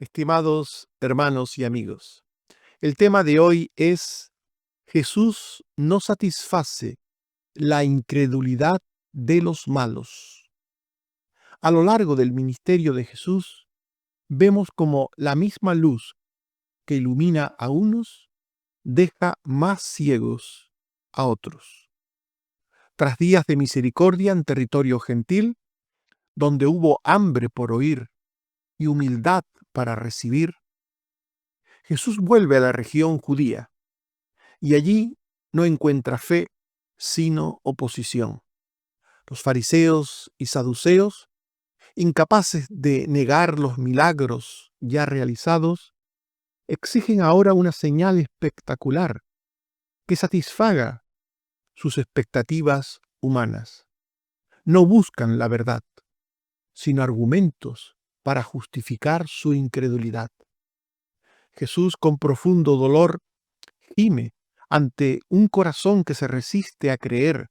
Estimados hermanos y amigos, el tema de hoy es: Jesús no satisface la incredulidad de los malos. A lo largo del ministerio de Jesús, vemos como la misma luz que ilumina a unos deja más ciegos a otros. Tras días de misericordia en territorio gentil, donde hubo hambre por oír y humildad para recibir, Jesús vuelve a la región judía y allí no encuentra fe, sino oposición. Los fariseos y saduceos, incapaces de negar los milagros ya realizados, exigen ahora una señal espectacular que satisfaga sus expectativas humanas. No buscan la verdad, sino argumentos para justificar su incredulidad. Jesús, con profundo dolor, gime ante un corazón que se resiste a creer,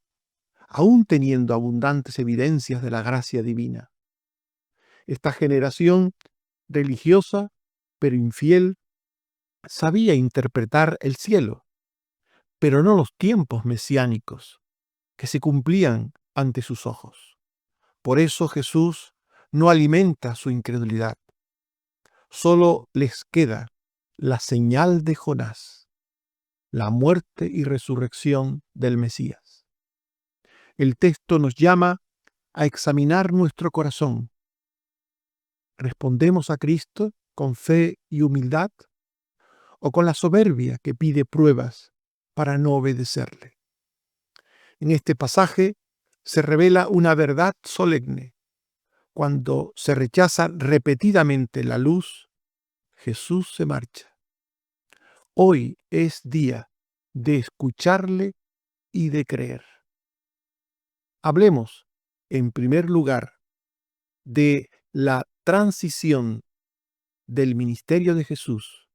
aún teniendo abundantes evidencias de la gracia divina. Esta generación religiosa, pero infiel, sabía interpretar el cielo, pero no los tiempos mesiánicos que se cumplían ante sus ojos. Por eso Jesús no alimenta su incredulidad. Solo les queda la señal de Jonás, la muerte y resurrección del Mesías. El texto nos llama a examinar nuestro corazón. ¿Respondemos a Cristo con fe y humildad o con la soberbia que pide pruebas para no obedecerle? En este pasaje se revela una verdad solemne. Cuando se rechaza repetidamente la luz, Jesús se marcha. Hoy es día de escucharle y de creer. Hablemos, en primer lugar, de la transición del ministerio de Jesús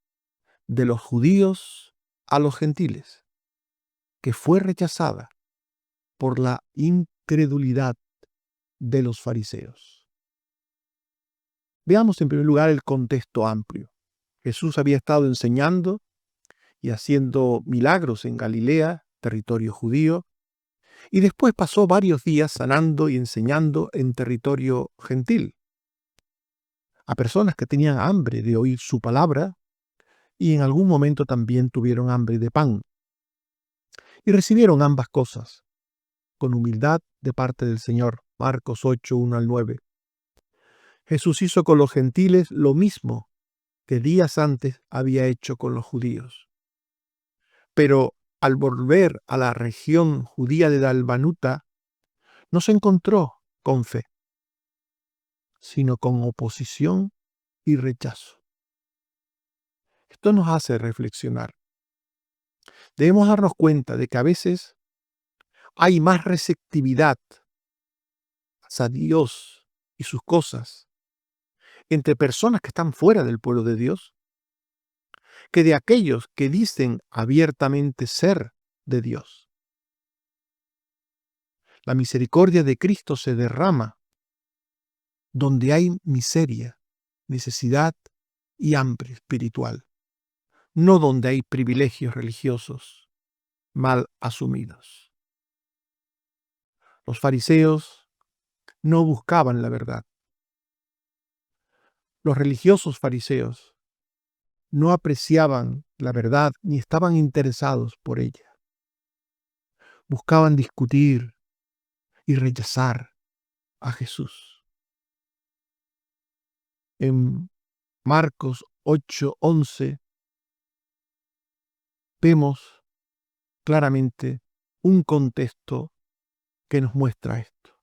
de los judíos a los gentiles, que fue rechazada por la incredulidad de los fariseos. Veamos en primer lugar el contexto amplio. Jesús había estado enseñando y haciendo milagros en Galilea, territorio judío, y después pasó varios días sanando y enseñando en territorio gentil a personas que tenían hambre de oír su palabra y en algún momento también tuvieron hambre de pan. Y recibieron ambas cosas con humildad de parte del Señor. Marcos 8, 1 al 9. Jesús hizo con los gentiles lo mismo que días antes había hecho con los judíos. Pero al volver a la región judía de Dalmanuta, no se encontró con fe, sino con oposición y rechazo. Esto nos hace reflexionar. Debemos darnos cuenta de que a veces hay más receptividad hacia Dios y sus cosas entre personas que están fuera del pueblo de Dios que de aquellos que dicen abiertamente ser de Dios. La misericordia de Cristo se derrama donde hay miseria, necesidad y hambre espiritual, no donde hay privilegios religiosos mal asumidos. Los fariseos no buscaban la verdad. Los religiosos fariseos no apreciaban la verdad ni estaban interesados por ella. Buscaban discutir y rechazar a Jesús. En Marcos 8:11 vemos claramente un contexto que nos muestra esto.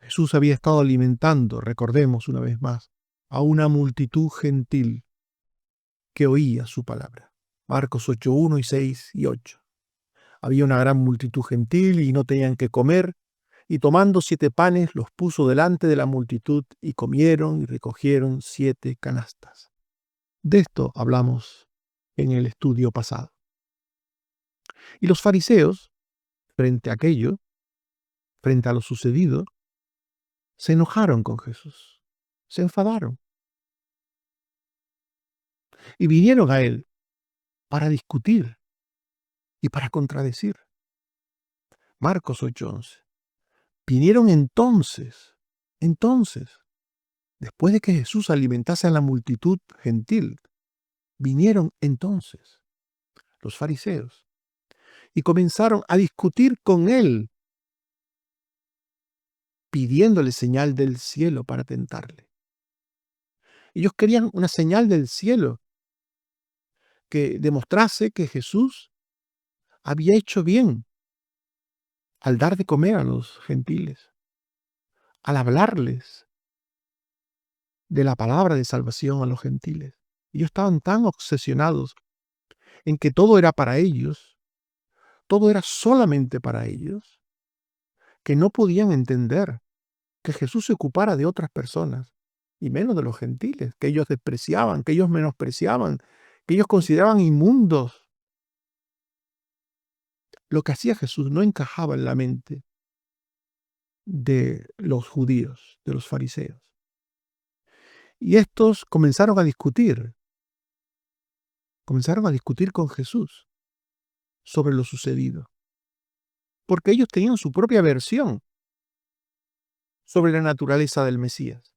Jesús había estado alimentando, recordemos una vez más, a una multitud gentil que oía su palabra. Marcos 8:1 y 6 y 8. Había una gran multitud gentil y no tenían que comer, y tomando 7 panes los puso delante de la multitud y comieron y recogieron 7 canastas. De esto hablamos en el estudio pasado. Y los fariseos, frente a aquello, frente a lo sucedido, se enojaron con Jesús, se enfadaron. y vinieron a él para discutir y para contradecir. Marcos 8:11. Vinieron entonces, después de que Jesús alimentase a la multitud gentil, vinieron entonces los fariseos y comenzaron a discutir con él, pidiéndole señal del cielo para tentarle. Ellos querían una señal del cielo que demostrase que Jesús había hecho bien al dar de comer a los gentiles, al hablarles de la palabra de salvación a los gentiles. Ellos estaban tan obsesionados en que todo era para ellos, todo era solamente para ellos, que no podían entender que Jesús se ocupara de otras personas, y menos de los gentiles, que ellos despreciaban, que ellos menospreciaban, que ellos consideraban inmundos. Lo que hacía Jesús no encajaba en la mente de los judíos, de los fariseos. Y estos comenzaron a discutir con Jesús sobre lo sucedido, porque ellos tenían su propia versión sobre la naturaleza del Mesías.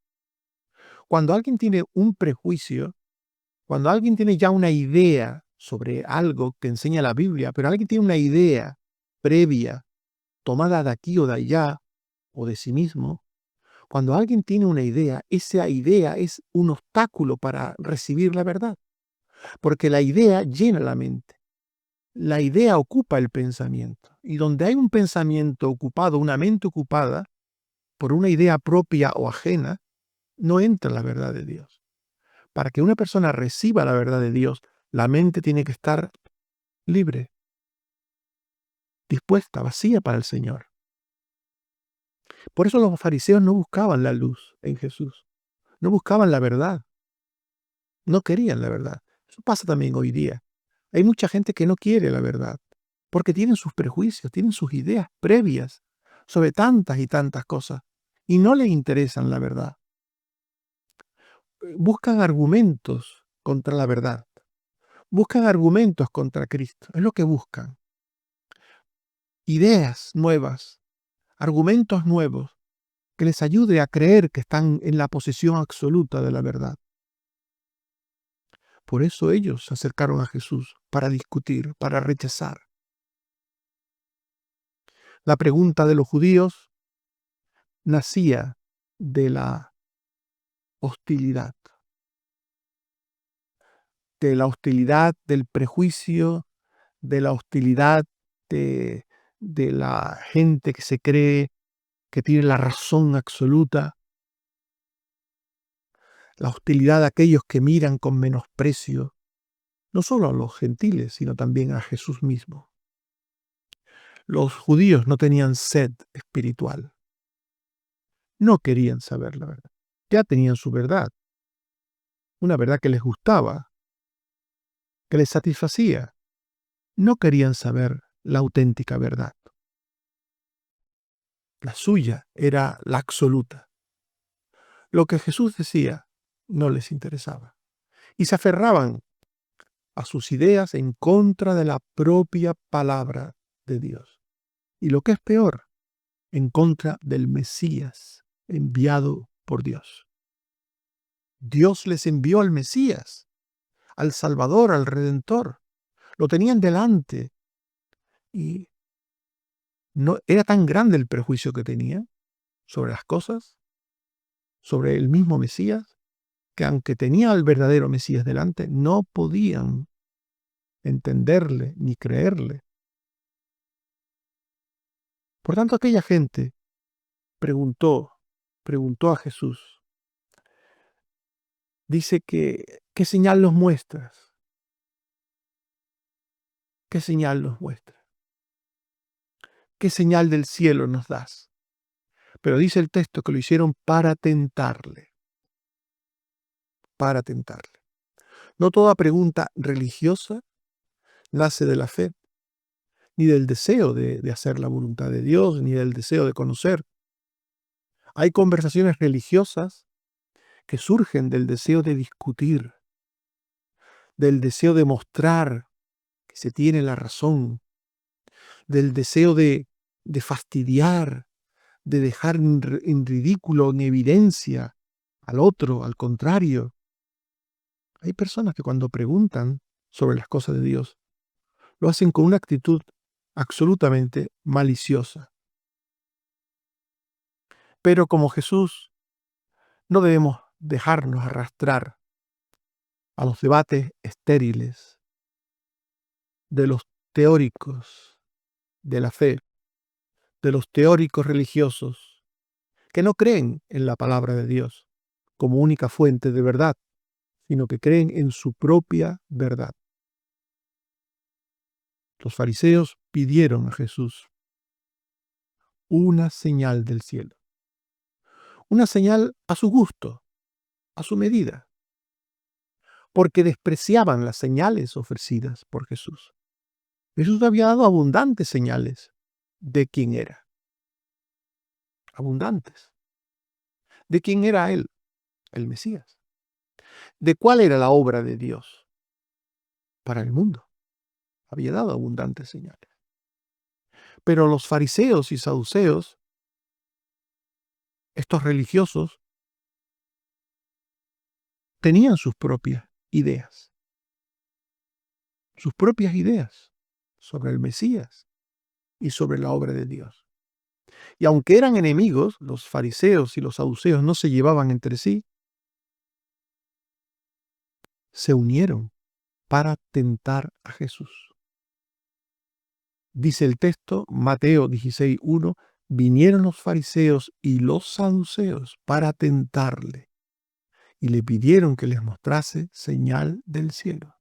Cuando alguien tiene un prejuicio, cuando alguien tiene ya una idea sobre algo que enseña la Biblia, pero alguien tiene una idea previa, tomada de aquí o de allá, o de sí mismo, cuando alguien tiene una idea, esa idea es un obstáculo para recibir la verdad, porque la idea llena la mente. La idea ocupa el pensamiento. Y donde hay un pensamiento ocupado, una mente ocupada por una idea propia o ajena, no entra la verdad de Dios. Para que una persona reciba la verdad de Dios, la mente tiene que estar libre, dispuesta, vacía para el Señor. Por eso los fariseos no buscaban la luz en Jesús, no buscaban la verdad, no querían la verdad. Eso pasa también hoy día. Hay mucha gente que no quiere la verdad, porque tienen sus prejuicios, tienen sus ideas previas sobre tantas y tantas cosas, y no les interesan la verdad. Buscan argumentos contra la verdad, buscan argumentos contra Cristo, es lo que buscan. Ideas nuevas, argumentos nuevos, que les ayude a creer que están en la posesión absoluta de la verdad. Por eso ellos se acercaron a Jesús para discutir, para rechazar. La pregunta de los judíos nacía de la hostilidad, del prejuicio, de la hostilidad de la gente que se cree que tiene la razón absoluta, la hostilidad de aquellos que miran con menosprecio, no solo a los gentiles, sino también a Jesús mismo. Los judíos no tenían sed espiritual, no querían saber la verdad, ya tenían su verdad, una verdad que les gustaba, que les satisfacía, no querían saber la auténtica verdad. La suya era la absoluta. Lo que Jesús decía no les interesaba. Y se aferraban a sus ideas en contra de la propia palabra de Dios. Y lo que es peor, en contra del Mesías enviado por Dios. Dios les envió al Mesías, al Salvador, al Redentor. Lo tenían delante. Y no era tan grande el prejuicio que tenían sobre las cosas, sobre el mismo Mesías, que aunque tenía al verdadero Mesías delante, no podían entenderle ni creerle. Por tanto, aquella gente preguntó a Jesús, dice que, ¿qué señal nos muestras? ¿Qué señal nos muestras? ¿Qué señal del cielo nos das? Pero dice el texto que lo hicieron para tentarle, para tentarle. No toda pregunta religiosa nace de la fe, ni del deseo de hacer la voluntad de Dios, ni del deseo de conocer. Hay conversaciones religiosas que surgen del deseo de discutir, del deseo de mostrar que se tiene la razón, del deseo de fastidiar, de dejar en ridículo, en evidencia al otro, al contrario. Hay personas que cuando preguntan sobre las cosas de Dios, lo hacen con una actitud absolutamente maliciosa. Pero como Jesús, no debemos dejarnos arrastrar a los debates estériles de los teóricos de la fe, de los teóricos religiosos, que no creen en la palabra de Dios como única fuente de verdad, sino que creen en su propia verdad. Los fariseos pidieron a Jesús una señal del cielo, una señal a su gusto, a su medida, porque despreciaban las señales ofrecidas por Jesús. Jesús había dado abundantes señales de quién era, abundantes, de quién era Él, el Mesías, de cuál era la obra de Dios para el mundo. Había dado abundantes señales. Pero los fariseos y saduceos, estos religiosos, tenían sus propias ideas sobre el Mesías y sobre la obra de Dios. Y aunque eran enemigos, los fariseos y los saduceos no se llevaban entre sí, se unieron para tentar a Jesús. Dice el texto, Mateo 16:1, vinieron los fariseos y los saduceos para tentarle y le pidieron que les mostrase señal del cielo.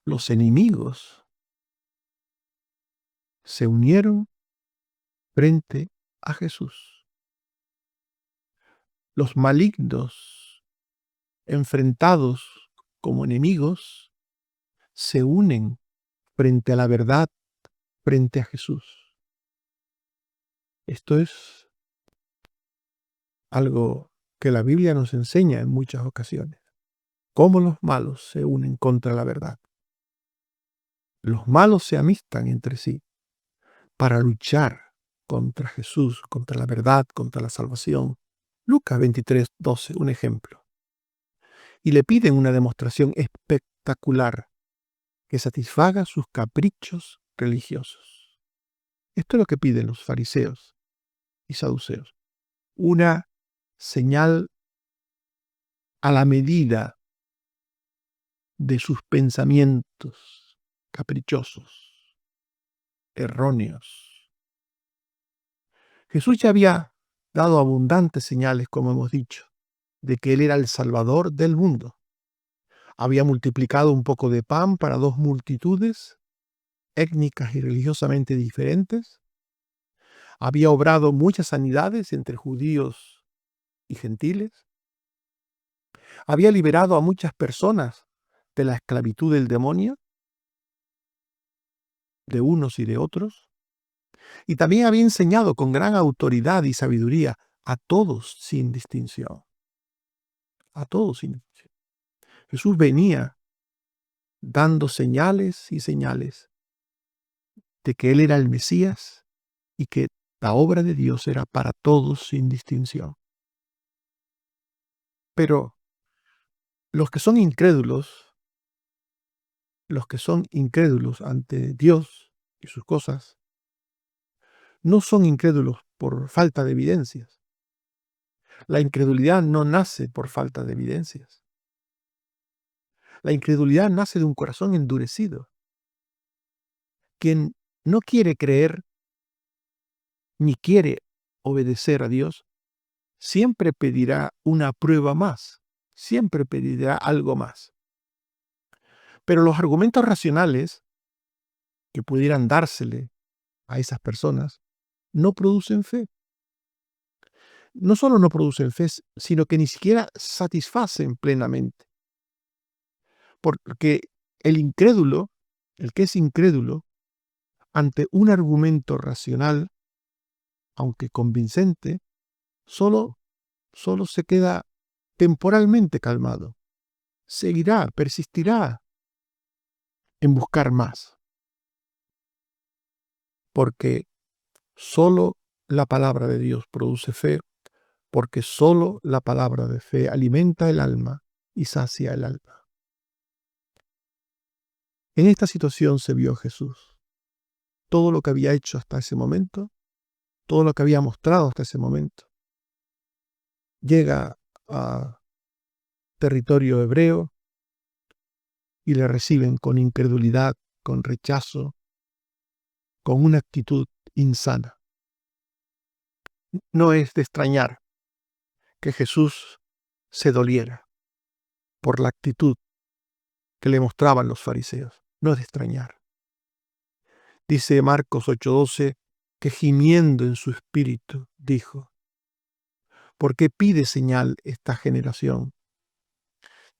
Los enemigos se unieron frente a Jesús. Los malignos, enfrentados como enemigos, se unen frente a la verdad, frente a Jesús. Esto es algo que la Biblia nos enseña en muchas ocasiones. Cómo los malos se unen contra la verdad. Los malos se amistan entre sí para luchar contra Jesús, contra la verdad, contra la salvación. Lucas 23:12, un ejemplo. Y le piden una demostración espectacular que satisfaga sus caprichos religiosos. Esto es lo que piden los fariseos y saduceos. Una señal a la medida de sus pensamientos caprichosos, erróneos. Jesús ya había dado abundantes señales, como hemos dicho, de que Él era el Salvador del mundo. Había multiplicado un poco de pan para 2 multitudes, étnicas y religiosamente diferentes. Había obrado muchas sanidades entre judíos y gentiles. Había liberado a muchas personas de la esclavitud del demonio, de unos y de otros. Y también había enseñado con gran autoridad y sabiduría a todos sin distinción. A todos sin distinción. Jesús venía dando señales y señales de que Él era el Mesías y que la obra de Dios era para todos sin distinción. Pero los que son incrédulos ante Dios y sus cosas, no son incrédulos por falta de evidencias. La incredulidad no nace por falta de evidencias. La incredulidad nace de un corazón endurecido. Quien no quiere creer ni quiere obedecer a Dios, siempre pedirá una prueba más, siempre pedirá algo más. Pero los argumentos racionales que pudieran dársele a esas personas no producen fe. No solo no producen fe, sino que ni siquiera satisfacen plenamente. Porque el que es incrédulo, ante un argumento racional, aunque convincente, solo se queda temporalmente calmado. seguirá, persistirá en buscar más, porque solo la palabra de Dios produce fe, porque solo la palabra de fe alimenta el alma y sacia el alma. En esta situación se vio Jesús. Todo lo que había hecho hasta ese momento, todo lo que había mostrado hasta ese momento, llega a territorio hebreo y le reciben con incredulidad, con rechazo, con una actitud insana. No es de extrañar que Jesús se doliera por la actitud que le mostraban los fariseos. No es de extrañar. Dice Marcos 8:12 que gimiendo en su espíritu dijo: ¿por qué pide señal esta generación?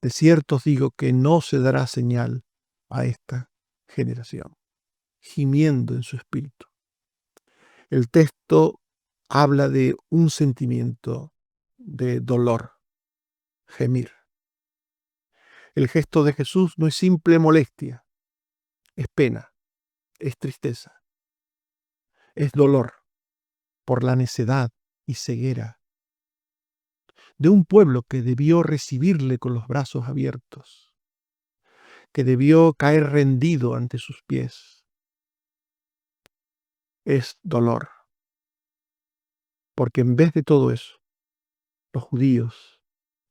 De cierto os digo que no se dará señal a esta generación. Gimiendo en su espíritu. El texto habla de un sentimiento de dolor, gemir. El gesto de Jesús no es simple molestia, es pena, es tristeza, es dolor por la necedad y ceguera de un pueblo que debió recibirle con los brazos abiertos, que debió caer rendido ante sus pies. Es dolor, porque en vez de todo eso, los judíos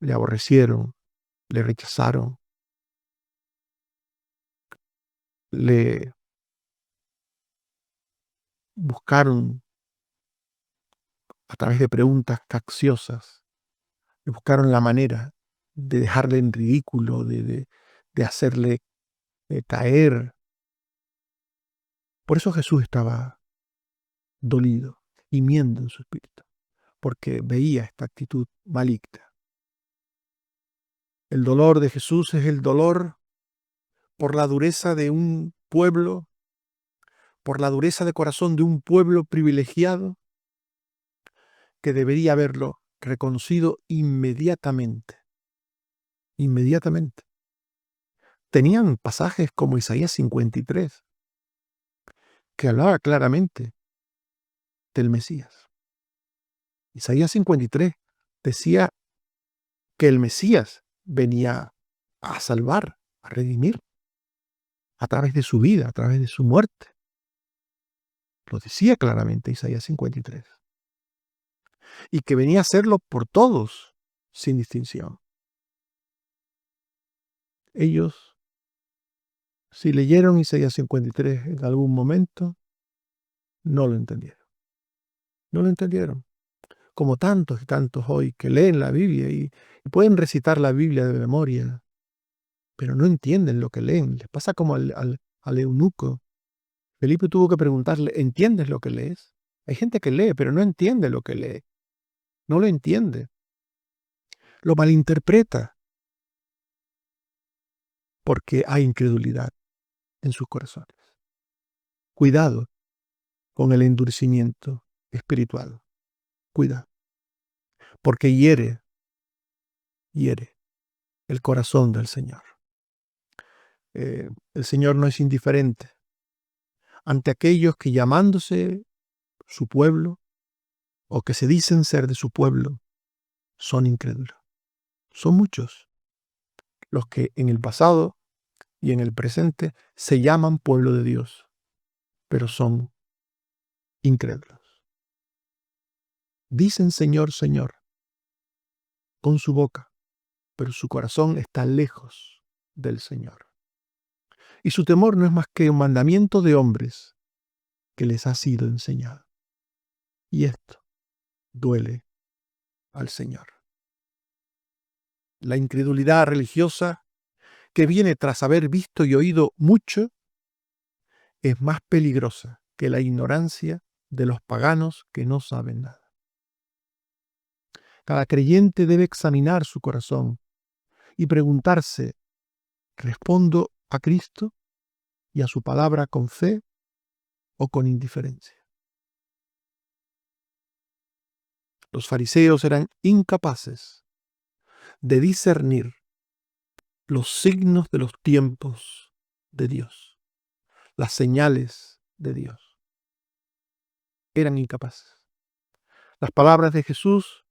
le aborrecieron, le rechazaron, le buscaron a través de preguntas capciosas, le buscaron la manera de dejarle en ridículo, de hacerle caer. Por eso Jesús estaba dolido, gimiendo en su espíritu, porque veía esta actitud maligna. El dolor de Jesús es el dolor por la dureza de un pueblo, por la dureza de corazón de un pueblo privilegiado que debería haberlo reconocido inmediatamente. Inmediatamente. Tenían pasajes como Isaías 53, que hablaba claramente del Mesías. Isaías 53 decía que el Mesías venía a salvar, a redimir, a través de su vida, a través de su muerte. Lo decía claramente Isaías 53. Y que venía a hacerlo por todos, sin distinción. Ellos, si leyeron Isaías 53 en algún momento, no lo entendieron. No lo entendieron. Como tantos y tantos hoy que leen la Biblia y pueden recitar la Biblia de memoria, pero no entienden lo que leen. Les pasa como al eunuco. Felipe tuvo que preguntarle, ¿entiendes lo que lees? Hay gente que lee, pero no entiende lo que lee. No lo entiende. Lo malinterpreta porque hay incredulidad en sus corazones. Cuidado con el endurecimiento espiritual. Cuidado. Porque hiere el corazón del Señor. El Señor no es indiferente ante aquellos que llamándose su pueblo o que se dicen ser de su pueblo son incrédulos. Son muchos los que en el pasado y en el presente se llaman pueblo de Dios, pero son incrédulos. Dicen Señor, Señor, con su boca, pero su corazón está lejos del Señor. Y su temor no es más que un mandamiento de hombres que les ha sido enseñado. Y esto duele al Señor. La incredulidad religiosa que viene tras haber visto y oído mucho es más peligrosa que la ignorancia de los paganos que no saben nada. Cada creyente debe examinar su corazón y preguntarse, ¿respondo a Cristo y a su palabra con fe o con indiferencia? Los fariseos eran incapaces de discernir los signos de los tiempos de Dios, las señales de Dios. Eran incapaces. Las palabras de Jesús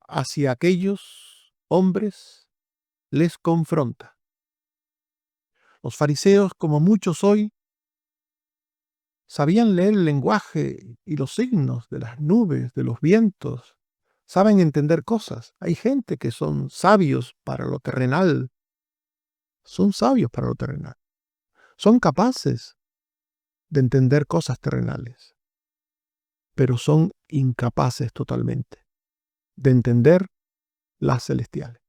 hacia aquellos hombres les confronta. Los fariseos, como muchos hoy, sabían leer el lenguaje y los signos de las nubes, de los vientos, saben entender cosas. Hay gente que son sabios para lo terrenal, son sabios para lo terrenal, son capaces de entender cosas terrenales, pero son incapaces totalmente de entender las celestiales.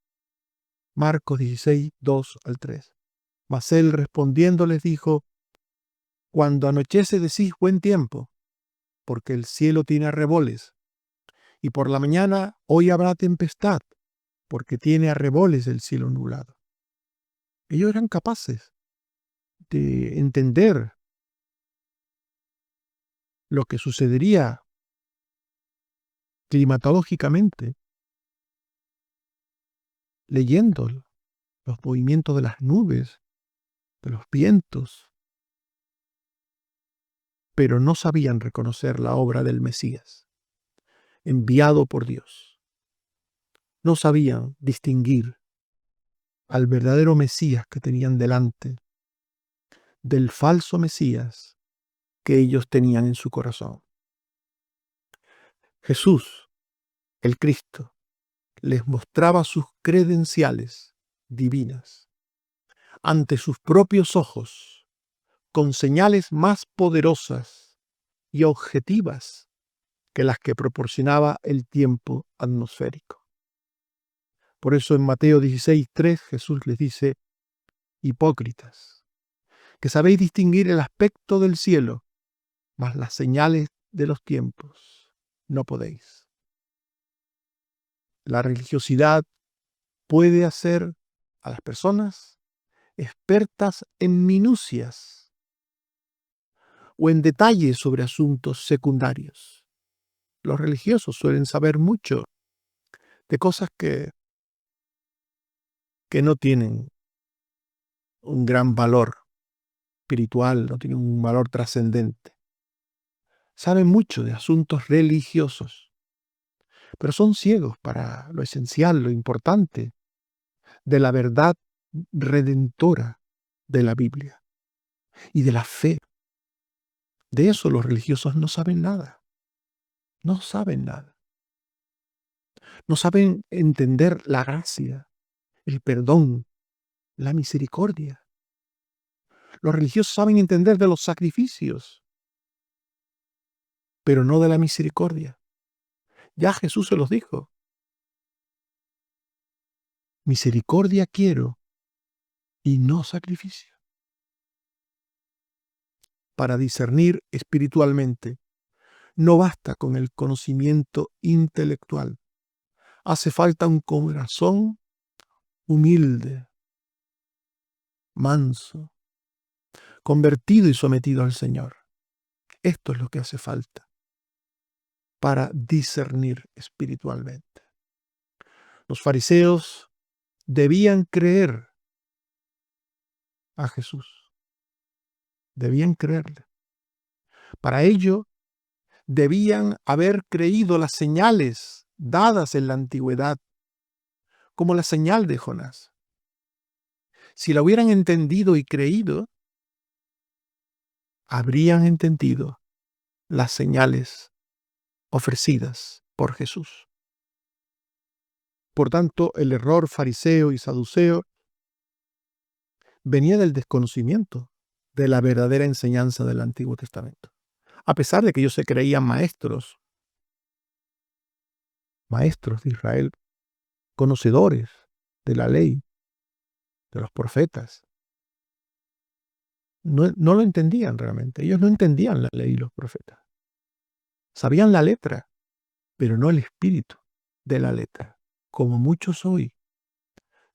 Marcos 16, 2 al 3. Mas él respondiendo les dijo: cuando anochece decís buen tiempo, porque el cielo tiene arreboles, y por la mañana hoy habrá tempestad, porque tiene arreboles el cielo nublado. Ellos eran capaces de entender lo que sucedería climatológicamente, leyendo los movimientos de las nubes, de los vientos, pero no sabían reconocer la obra del Mesías, enviado por Dios. No sabían distinguir al verdadero Mesías que tenían delante del falso Mesías que ellos tenían en su corazón. Jesús, el Cristo, les mostraba sus credenciales divinas ante sus propios ojos, con señales más poderosas y objetivas que las que proporcionaba el tiempo atmosférico. Por eso en Mateo 16:3 Jesús les dice: hipócritas, que sabéis distinguir el aspecto del cielo, mas las señales de los tiempos no podéis. La religiosidad puede hacer a las personas expertas en minucias o en detalles sobre asuntos secundarios. Los religiosos suelen saber mucho de cosas que no tienen un gran valor espiritual, no tienen un valor trascendente. Saben mucho de asuntos religiosos, pero son ciegos para lo esencial, lo importante de la verdad redentora de la Biblia y de la fe. De eso los religiosos no saben nada. No saben nada. No saben entender la gracia, el perdón, la misericordia. Los religiosos saben entender de los sacrificios, pero no de la misericordia. Ya Jesús se los dijo. Misericordia quiero y no sacrificio. Para discernir espiritualmente, no basta con el conocimiento intelectual. Hace falta un corazón humilde, manso, convertido y sometido al Señor. Esto es lo que hace falta para discernir espiritualmente. Los fariseos debían creer a Jesús. Debían creerle. Para ello, debían haber creído las señales dadas en la antigüedad, como la señal de Jonás. Si la hubieran entendido y creído, habrían entendido las señales ofrecidas por Jesús. Por tanto, el error fariseo y saduceo venía del desconocimiento de la verdadera enseñanza del Antiguo Testamento. A pesar de que ellos se creían maestros de Israel, conocedores de la ley, de los profetas, no lo entendían realmente. Ellos no entendían la ley y los profetas. Sabían la letra, pero no el espíritu de la letra, como muchos hoy.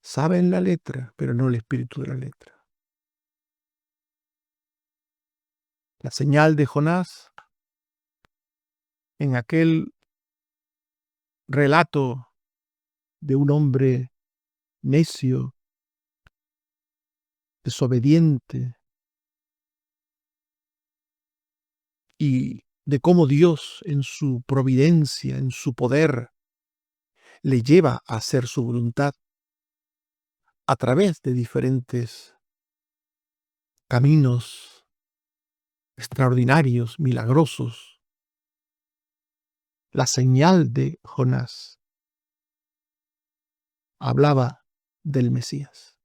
Saben la letra, pero no el espíritu de la letra. La señal de Jonás en aquel relato de un hombre necio desobediente, y de cómo Dios en su providencia, en su poder, le lleva a hacer su voluntad a través de diferentes caminos extraordinarios, milagrosos. La señal de Jonás hablaba del Mesías.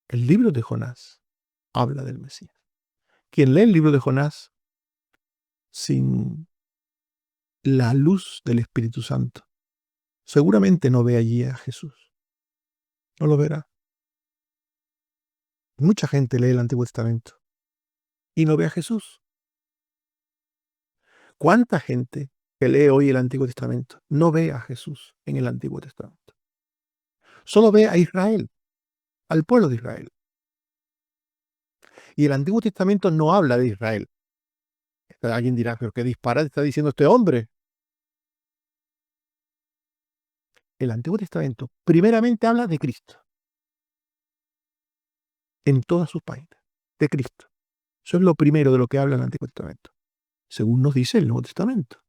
El libro de Jonás habla del Mesías. Quien lee el libro de Jonás sin la luz del Espíritu Santo seguramente no ve allí a Jesús. No lo verá. Mucha gente lee el Antiguo Testamento y no ve a Jesús. ¿Cuánta gente que lee hoy el Antiguo Testamento no ve a Jesús en el Antiguo Testamento? Solo ve a Israel, al pueblo de Israel. Y el Antiguo Testamento no habla de Israel. Alguien dirá, pero qué disparate está diciendo este hombre. El Antiguo Testamento primeramente habla de Cristo, en todas sus páginas, de Cristo. Eso es lo primero de lo que habla el Antiguo Testamento, según nos dice el Nuevo Testamento,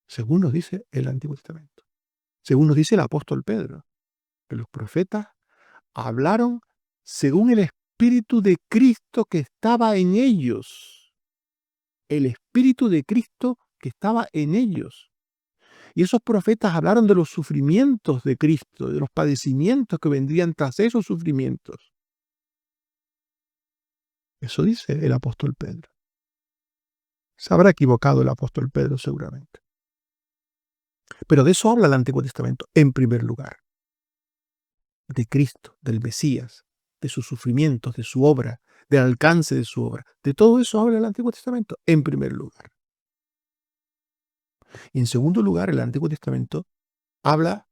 según nos dice el Antiguo Testamento, según nos dice el apóstol Pedro, que los profetas hablaron según el Espíritu de Cristo que estaba en ellos. El Espíritu de Cristo que estaba en ellos. Y esos profetas hablaron de los sufrimientos de Cristo, de los padecimientos que vendrían tras esos sufrimientos. Eso dice el apóstol Pedro. Se habrá equivocado el apóstol Pedro seguramente. Pero de eso habla el Antiguo Testamento, en primer lugar. De Cristo, del Mesías, de sus sufrimientos, de su obra, del alcance de su obra. De todo eso habla el Antiguo Testamento, en primer lugar. Y en segundo lugar, el Antiguo Testamento habla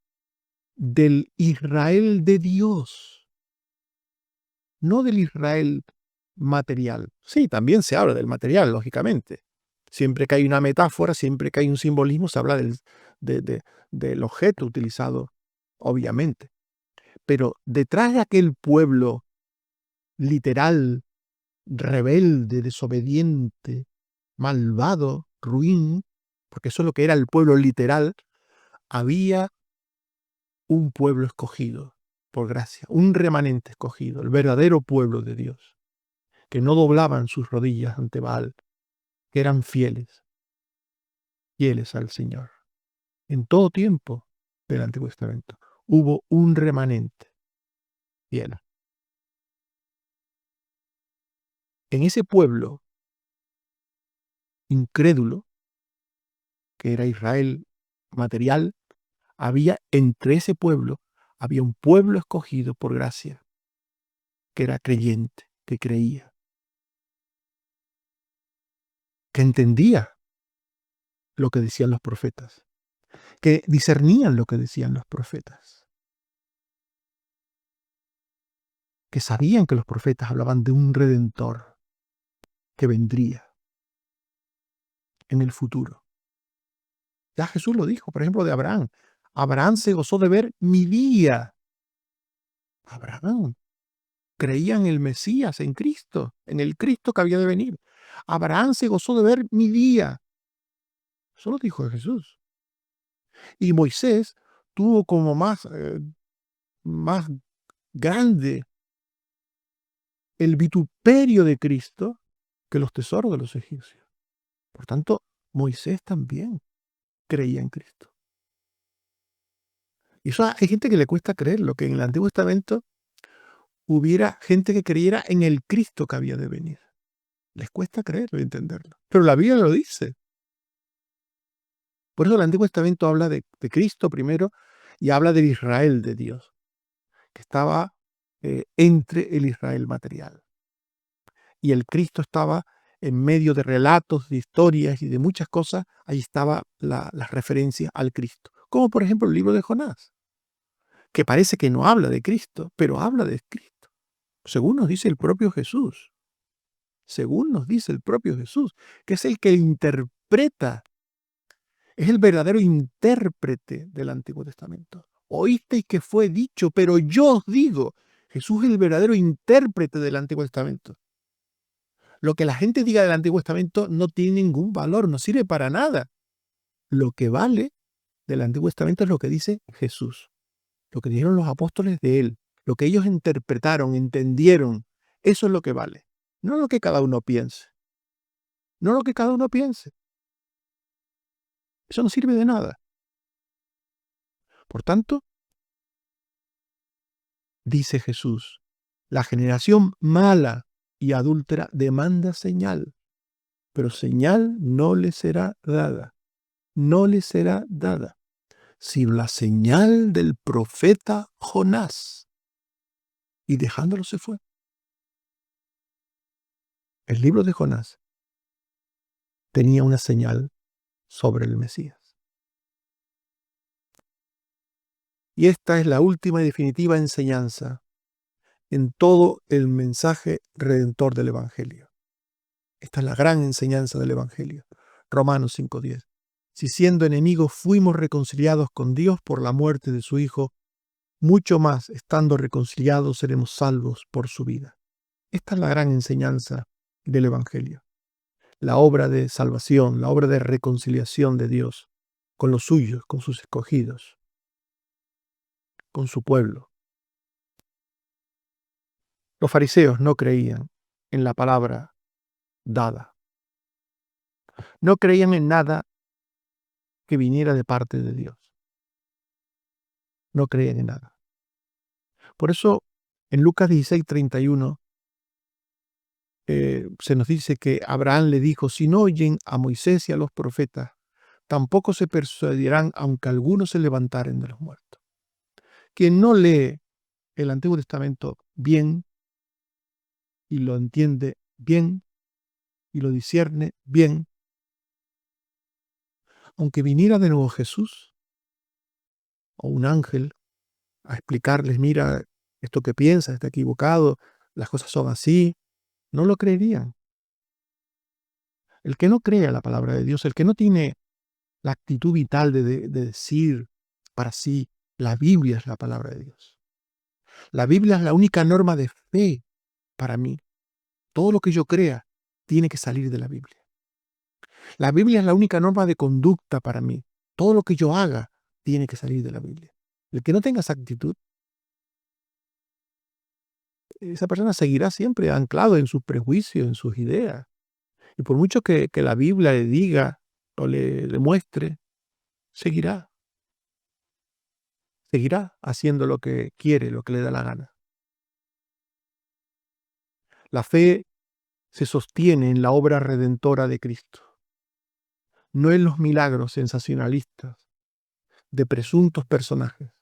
del Israel de Dios, no del Israel material. Sí, también se habla del material, lógicamente. Siempre que hay una metáfora, siempre que hay un simbolismo, se habla del objeto utilizado, obviamente. Pero detrás de aquel pueblo literal, rebelde, desobediente, malvado, ruin, porque eso es lo que era el pueblo literal, había un pueblo escogido por gracia, un remanente escogido, el verdadero pueblo de Dios, que no doblaban sus rodillas ante Baal, que eran fieles, fieles al Señor. En todo tiempo del Antiguo Testamento hubo un remanente fiel. En ese pueblo incrédulo, que era Israel material, había entre ese pueblo, había un pueblo escogido por gracia, que era creyente, que creía, que entendía lo que decían los profetas, que discernían lo que decían los profetas, que sabían que los profetas hablaban de un redentor que vendría en el futuro. Ya Jesús lo dijo, por ejemplo, de Abraham. Abraham se gozó de ver mi día. Abraham creía en el Mesías, en Cristo, en el Cristo que había de venir. Abraham se gozó de ver mi día. Eso lo dijo Jesús. Y Moisés tuvo como más grande el vituperio de Cristo que los tesoros de los egipcios. Por tanto, Moisés también creía en Cristo. Y eso hay gente que le cuesta creerlo, que en el Antiguo Testamento hubiera gente que creyera en el Cristo que había de venir. Les cuesta creerlo y entenderlo. Pero la Biblia lo dice. Por eso el Antiguo Testamento habla de Cristo primero y habla del Israel de Dios, que estaba entre el Israel material. Y el Cristo estaba en medio de relatos, de historias y de muchas cosas. Ahí estaba la referencia al Cristo. Como por ejemplo el libro de Jonás, que parece que no habla de Cristo, pero habla de Cristo. Según nos dice el propio Jesús. Según nos dice el propio Jesús, que es el que interpreta, es el verdadero intérprete del Antiguo Testamento. Oísteis que fue dicho, pero yo os digo. Jesús es el verdadero intérprete del Antiguo Testamento. Lo que la gente diga del Antiguo Testamento no tiene ningún valor, no sirve para nada. Lo que vale del Antiguo Testamento es lo que dice Jesús, lo que dijeron los apóstoles de él, lo que ellos interpretaron, entendieron. Eso es lo que vale, no lo que cada uno piense. No lo que cada uno piense. Eso no sirve de nada. Por tanto, dice Jesús, la generación mala y adúltera demanda señal, pero señal no le será dada. No le será dada, sino la señal del profeta Jonás. Y dejándolo se fue. El libro de Jonás tenía una señal sobre el Mesías. Y esta es la última y definitiva enseñanza en todo el mensaje redentor del Evangelio. Esta es la gran enseñanza del Evangelio. Romanos 5:10. Si siendo enemigos fuimos reconciliados con Dios por la muerte de su Hijo, mucho más, estando reconciliados, seremos salvos por su vida. Esta es la gran enseñanza del Evangelio. La obra de salvación, la obra de reconciliación de Dios con los suyos, con sus escogidos, con su pueblo. Los fariseos no creían en la palabra dada. No creían en nada que viniera de parte de Dios. No creían en nada. Por eso, en Lucas 16:31, se nos dice que Abraham le dijo, si no oyen a Moisés y a los profetas, tampoco se persuadirán aunque algunos se levantaren de los muertos. Quien no lee el Antiguo Testamento bien y lo entiende bien y lo discierne bien, aunque viniera de nuevo Jesús o un ángel a explicarles, mira, esto que piensas está equivocado, las cosas son así, no lo creerían. El que no cree a la palabra de Dios, el que no tiene la actitud vital de decir para sí, la Biblia es la palabra de Dios. La Biblia es la única norma de fe para mí. Todo lo que yo crea tiene que salir de la Biblia. La Biblia es la única norma de conducta para mí. Todo lo que yo haga tiene que salir de la Biblia. El que no tenga esa actitud, esa persona seguirá siempre anclado en sus prejuicios, en sus ideas. Y por mucho que la Biblia le diga o le demuestre, seguirá haciendo lo que quiere, lo que le da la gana. La fe se sostiene en la obra redentora de Cristo, no en los milagros sensacionalistas de presuntos personajes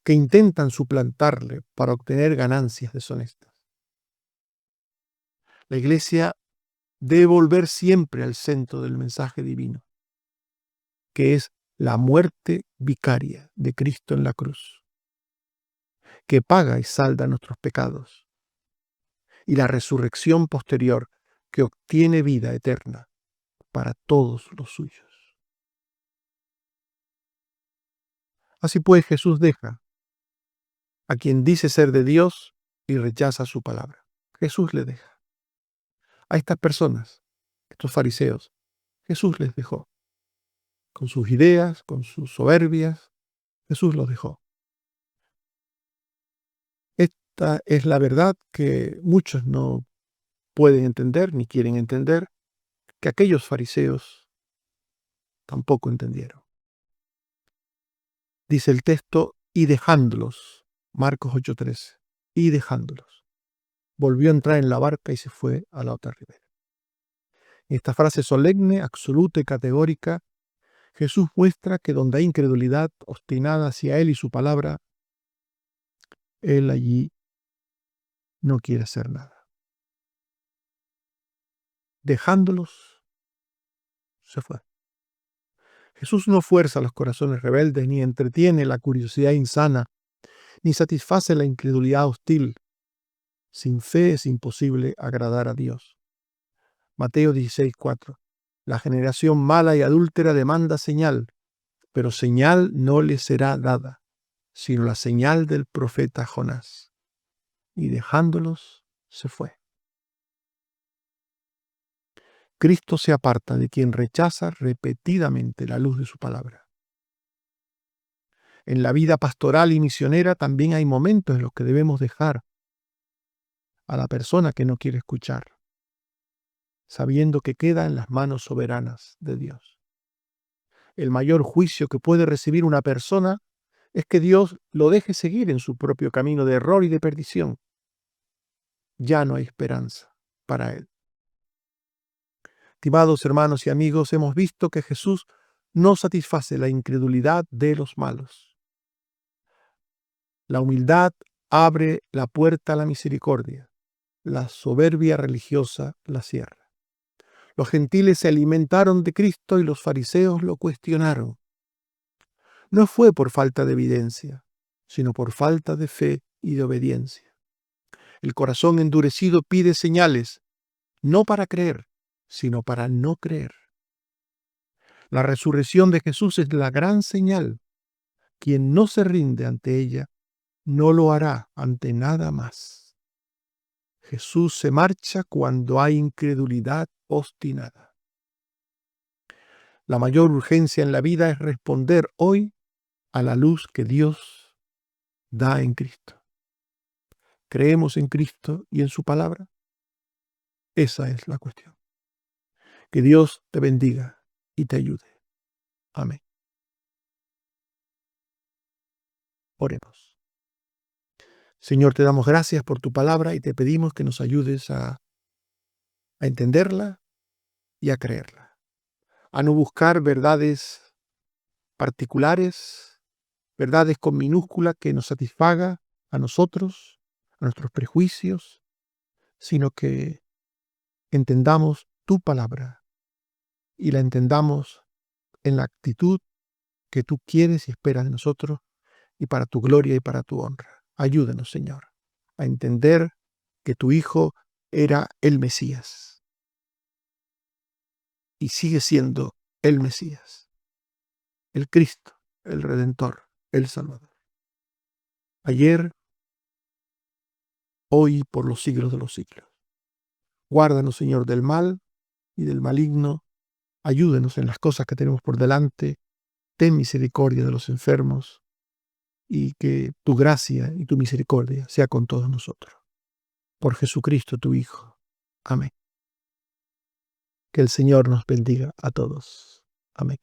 que intentan suplantarle para obtener ganancias deshonestas. La Iglesia debe volver siempre al centro del mensaje divino, que es la muerte vicaria de Cristo en la cruz, que paga y salda nuestros pecados, y la resurrección posterior que obtiene vida eterna para todos los suyos. Así pues, Jesús deja a quien dice ser de Dios y rechaza su palabra. Jesús le deja. A estas personas, estos fariseos, Jesús les dejó. Con sus ideas, con sus soberbias, Jesús los dejó. Esta es la verdad que muchos no pueden entender ni quieren entender, que aquellos fariseos tampoco entendieron. Dice el texto, y dejándolos, Marcos 8:13, y dejándolos, volvió a entrar en la barca y se fue a la otra ribera. En esta frase solemne, absoluta y categórica, Jesús muestra que donde hay incredulidad obstinada hacia Él y su palabra, Él allí no quiere hacer nada. Dejándolos, se fue. Jesús no fuerza los corazones rebeldes, ni entretiene la curiosidad insana, ni satisface la incredulidad hostil. Sin fe es imposible agradar a Dios. Mateo 16:4. La generación mala y adúltera demanda señal, pero señal no le será dada, sino la señal del profeta Jonás. y dejándolos se fue. Cristo se aparta de quien rechaza repetidamente la luz de su palabra. En la vida pastoral y misionera también hay momentos en los que debemos dejar a la persona que no quiere escuchar, sabiendo que queda en las manos soberanas de Dios. El mayor juicio que puede recibir una persona es que Dios lo deje seguir en su propio camino de error y de perdición. Ya no hay esperanza para él. Estimados hermanos y amigos, hemos visto que Jesús no satisface la incredulidad de los malos. La humildad abre la puerta a la misericordia. La soberbia religiosa la cierra. Los gentiles se alimentaron de Cristo y los fariseos lo cuestionaron. No fue por falta de evidencia, sino por falta de fe y de obediencia. El corazón endurecido pide señales, no para creer, sino para no creer. La resurrección de Jesús es la gran señal. Quien no se rinde ante ella, no lo hará ante nada más. Jesús se marcha cuando hay incredulidad obstinada. La mayor urgencia en la vida es responder hoy a la luz que Dios da en Cristo. ¿Creemos en Cristo y en su palabra? Esa es la cuestión. Que Dios te bendiga y te ayude. Amén. Oremos. Señor, te damos gracias por tu palabra y te pedimos que nos ayudes a entenderla y a creerla. A no buscar verdades particulares, verdades con minúscula que nos satisfaga a nosotros, a nuestros prejuicios, sino que entendamos tu palabra y la entendamos en la actitud que tú quieres y esperas de nosotros y para tu gloria y para tu honra. Ayúdanos, Señor, a entender que tu Hijo era el Mesías y sigue siendo el Mesías, el Cristo, el Redentor, el Salvador. Ayer, hoy y por los siglos de los siglos. Guárdanos, Señor, del mal y del maligno. Ayúdenos en las cosas que tenemos por delante. Ten misericordia de los enfermos y que tu gracia y tu misericordia sea con todos nosotros. Por Jesucristo, tu Hijo. Amén. Que el Señor nos bendiga a todos. Amén.